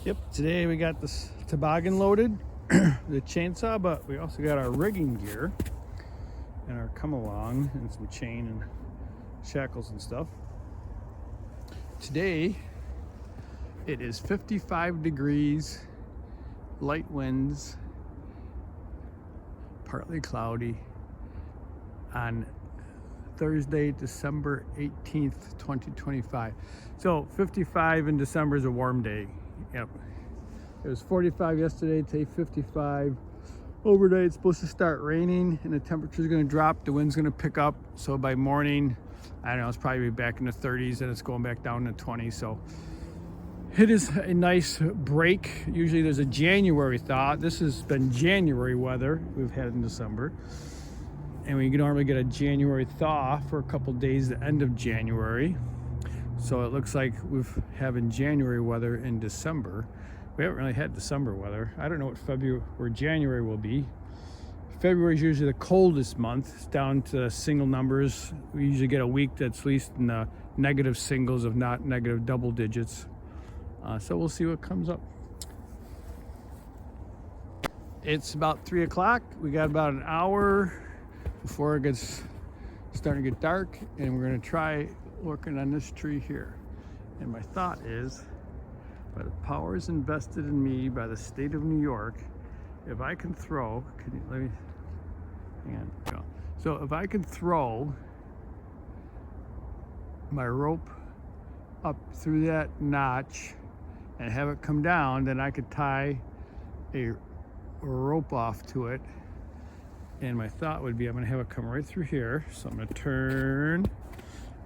Yep, today we got this toboggan loaded, the chainsaw, but we also got our rigging gear and our come along and some chain and shackles and stuff. Today it is 55 degrees, light winds, partly cloudy on Thursday, December 18th, 2025. So 55 in December is a warm day. Yep. It was 45 yesterday, today 55. Overnight it's supposed to start raining and the temperature is going to drop, the wind's going to pick up. So by morning, I don't know, it's probably back in the 30s and it's going back down to 20. So it is a nice break. Usually there's a January thaw. This has been January weather we've had in December. And we normally get a January thaw for a couple days, the end of January. So it looks like we're having January weather in December. We haven't really had December weather. I don't know what February or January will be. February is usually the coldest month. It's down to single numbers. We usually get a week that's at least in the negative singles, if not negative double digits. So we'll see what comes up. It's about 3 o'clock. We got about an hour before it gets starting to get dark, and we're going to try working on this tree here. And my thought is, by the powers invested in me by the state of New York, if I can throw, let me, hang on, go. So if I can throw my rope up through that notch and have it come down, then I could tie a rope off to it. And my thought would be, I'm gonna have it come right through here. So I'm gonna turn,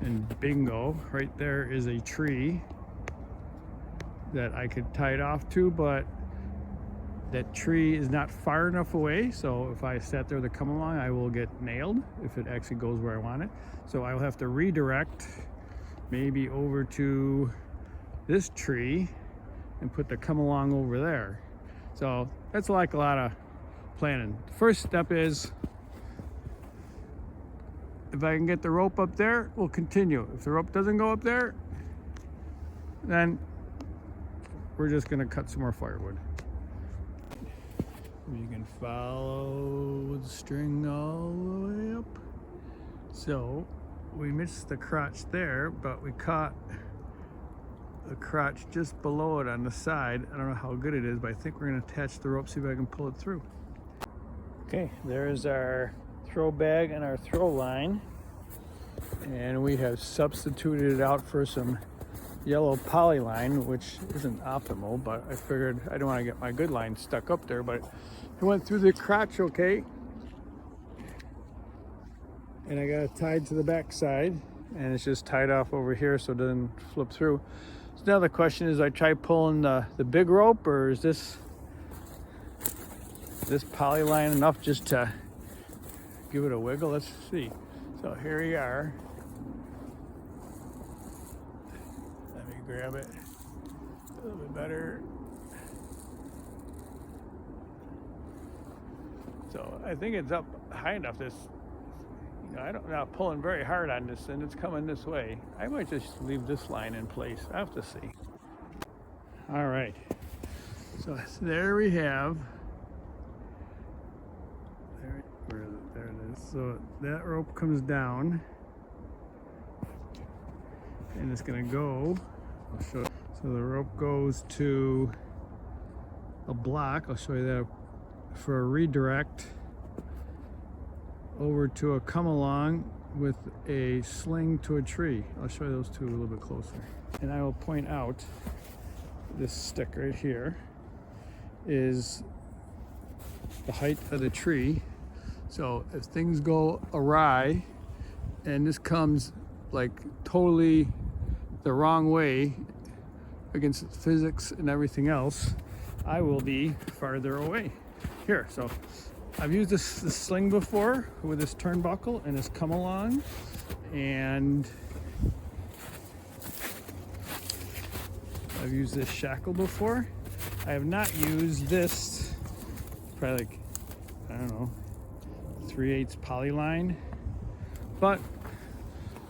and bingo, right there is a tree that I could tie it off to, but that tree is not far enough away. So if I sat there to come along, I will get nailed if it actually goes where I want it. So I will have to redirect maybe over to this tree and put the come along over there. So that's like a lot of planning. The first step is, if I can get the rope up there, we'll continue. If the rope doesn't go up there, then we're just gonna cut some more firewood. You can follow the string all the way up. So we missed the crotch there, but we caught the crotch just below it on the side. I don't know how good it is, but I think we're gonna attach the rope, see if I can pull it through. Okay, there's our throw bag and our throw line, and we have substituted it out for some yellow poly line, which isn't optimal, but I figured I don't want to get my good line stuck up there, but it went through the crotch okay, and I got it tied to the back side, and it's just tied off over here so it doesn't flip through. So now the question is, I try pulling the big rope, or is this poly line enough just to give it a wiggle? Let's see. So here we are. Let me grab it a little bit better. So I think it's up high enough. I'm not pulling very hard on this, and it's coming this way. I might just leave this line in place. I have to see. All right. So there we have. There it is. So that rope comes down, and it's gonna go. I'll show you. So the rope goes to a block. I'll show you that for a redirect over to a come along with a sling to a tree. I'll show you those two a little bit closer. And I will point out this stick right here is the height of the tree. So if things go awry and this comes like totally the wrong way against physics and everything else, I will be farther away. Here, so I've used this sling before with this turnbuckle and this come along, and I've used this shackle before. I have not used this, probably like, I don't know, 3/8 poly line, but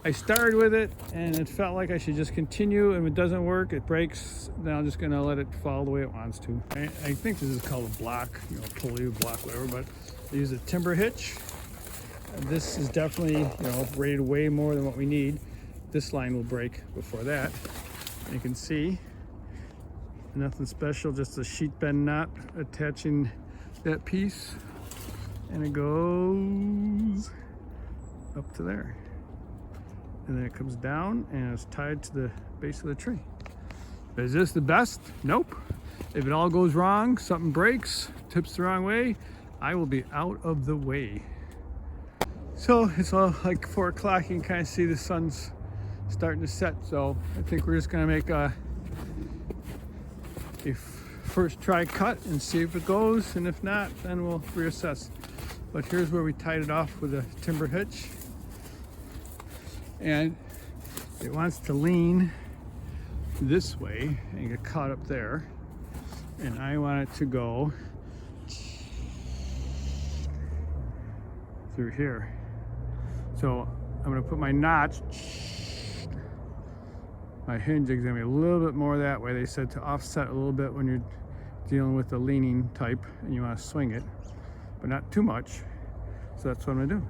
I started with it and it felt like I should just continue, and if it doesn't work, it breaks, then I'm just gonna let it fall the way it wants to. I think this is called a block, you know, pulley block, whatever, but I use a timber hitch. This is definitely, you know, rated way more than what we need. This line will break before that. You can see, nothing special, just a sheet bend knot attaching that piece, and it goes up to there. And then it comes down and it's tied to the base of the tree. Is this the best? Nope. If it all goes wrong, something breaks, tips the wrong way, I will be out of the way. So it's all like 4 o'clock. You can kind of see the sun's starting to set. So I think we're just gonna make a first try cut and see if it goes. And if not, then we'll reassess. But here's where we tied it off with a timber hitch. And it wants to lean this way and get caught up there. And I want it to go through here. So I'm gonna put my notch, my hinge is gonna be a little bit more that way. They said to offset a little bit when you're dealing with the leaning type and you wanna swing it, but not too much. So that's what I'm gonna do.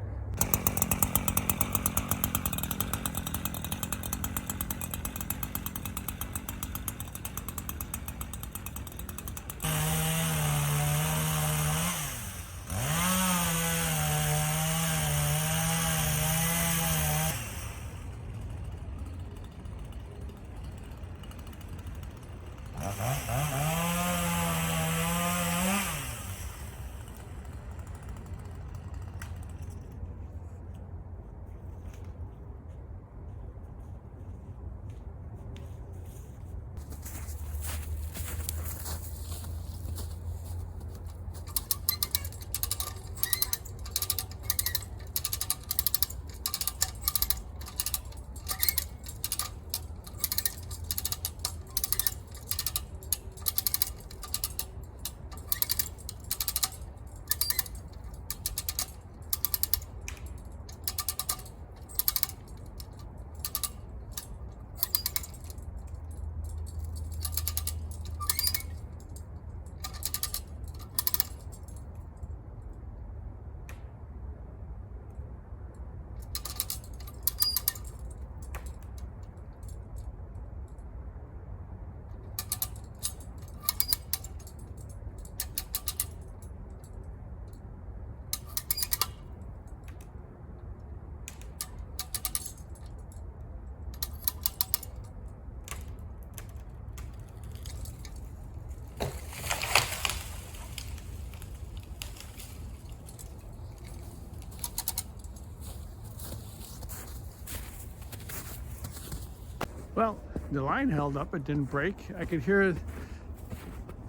Well, the line held up, it didn't break. I could hear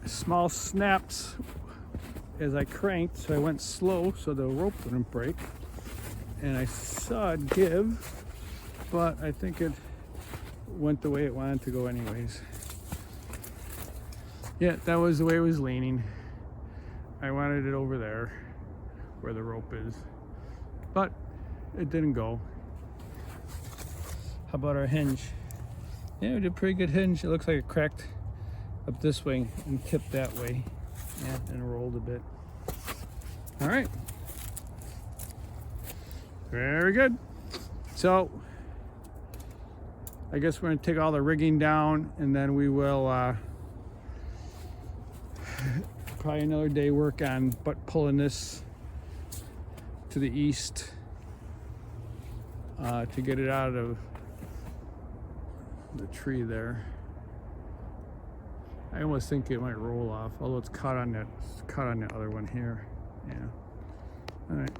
small snaps as I cranked, so I went slow so the rope wouldn't break. And I saw it give, but I think it went the way it wanted to go anyways. Yeah, that was the way it was leaning. I wanted it over there where the rope is, but it didn't go. How about our hinge? Yeah, we did a pretty good hinge. It looks like it cracked up this way and tipped that way. Yeah, and rolled a bit. All right. Very good. So I guess we're gonna take all the rigging down, and then we will probably another day work on pulling this to the east to get it out of the tree there. I almost think it might roll off, although it's caught on that other one here. Yeah. All right.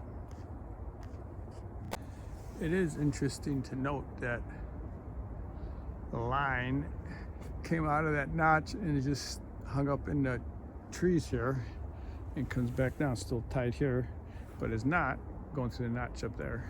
It is interesting to note that the line came out of that notch and it just hung up in the trees here and comes back down, still tied here, but is not going through the notch up there.